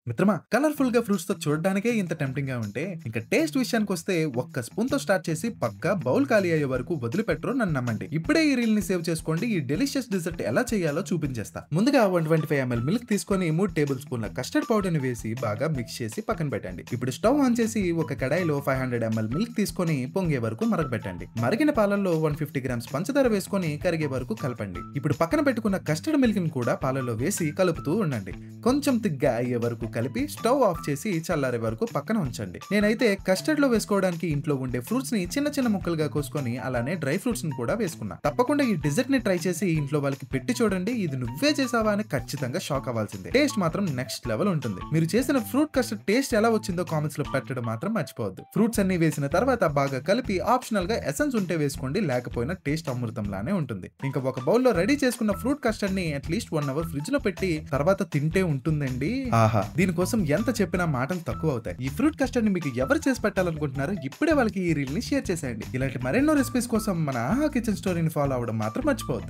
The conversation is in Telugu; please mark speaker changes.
Speaker 1: మిత్రమా, కలర్ఫుల్ గా ఫ్రూట్స్ తో చూడడానికే ఇంత టెంప్టింగ్ గా ఉంటే ఇంకా టేస్ట్ విషయానికి వస్తే ఒక్క స్పూన్ తో స్టార్ట్ చేసి పక్కా బౌల్ ఖాళీ అయ్యే వరకు వదిలిపెట్టరు నన్ను నమ్మండి. ఇప్పుడే ఈ రీల్ ని సేవ్ చేసుకోండి. ఈ డెలిషియస్ డిజర్ట్ ఎలా చేయాలో చూపించేస్తా. ముందుగా 125 ml మిల్క్ తీసుకొని 3 టేబుల్ స్పూన్ల కస్టర్డ్ పౌడర్ ని వేసి బాగా మిక్స్ చేసి పక్కన పెట్టండి. ఇప్పుడు స్టవ్ ఆన్ చేసి ఒక కడాయిలో 500 ml మిల్క్ తీసుకొని పొంగే వరకు మరగబెట్టండి. మరిగిన పాలల్లో 150 గ్రామ్స్ పంచదార వేసుకొని కరిగే వరకు కలపండి. ఇప్పుడు పక్కన పెట్టుకున్న కస్టర్డ్ మిల్క్ ని కూడా పాలలో వేసి కలుపుతూ ఉండండి. కొంచెం తిగ్గా అయ్యే వరకు కలిపి స్టవ్ ఆఫ్ చేసి చల్లారే వరకు పక్కన ఉంచండి. నేనైతే కస్టర్డ్ లో వేసుకోవడానికి ఇంట్లో ఉండే ఫ్రూట్స్ ని చిన్న చిన్న ముక్కలుగా కోసుకొని అలానే డ్రై ఫ్రూట్స్ ని కూడా వేసుకున్నా. తప్పకుండా ఈ డిజర్ట్ ని ట్రై చేసి ఇంట్లో వాళ్ళకి పెట్టి చూడండి. ఇది నువ్వే చేసావా అని ఖచ్చితంగా షాక్ అవ్వాల్సిందే. టేస్ట్ మాత్రం నెక్స్ట్ లెవెల్ ఉంటుంది. మీరు చేసిన ఫ్రూట్ కస్టర్డ్ టేస్ట్ ఎలా వచ్చిందో కామెంట్స్ లో పెట్టడం మాత్రం మర్చిపోవద్దు. ఫ్రూట్స్ అన్ని వేసిన తర్వాత బాగా కలిపి ఆప్షనల్ గా ఎసెన్స్ ఉంటే వేసుకోండి, లేకపోయినా టేస్ట్ అమృతంలానే ఉంటుంది. ఇంకా ఒక బౌల్లో రెడీ చేసుకున్న ఫ్రూట్ కస్టర్డ్ ని అట్లీస్ట్ 1 అవర్ ఫ్రిడ్జ్ లో పెట్టి తర్వాత తింటే ఉంటుందండి. ఆహా, దీనికోసం ఎంత చెప్పినా మాటలు తక్కువ అవుతాయి. ఈ ఫ్రూట్ కస్టర్డ్ ని మీకు ఎవరు చేసి పెట్టాలనుకుంటున్నారో ఇప్పుడే వాళ్ళకి ఈ రీల్ ని షేర్ చేసేయండి. ఇలాంటి మరెన్నో రెసిపీస్ కోసం మన ఆహా కిచెన్ స్టోరీని ఫాలో అవ్వడం మాత్రం మర్చిపోవద్దు.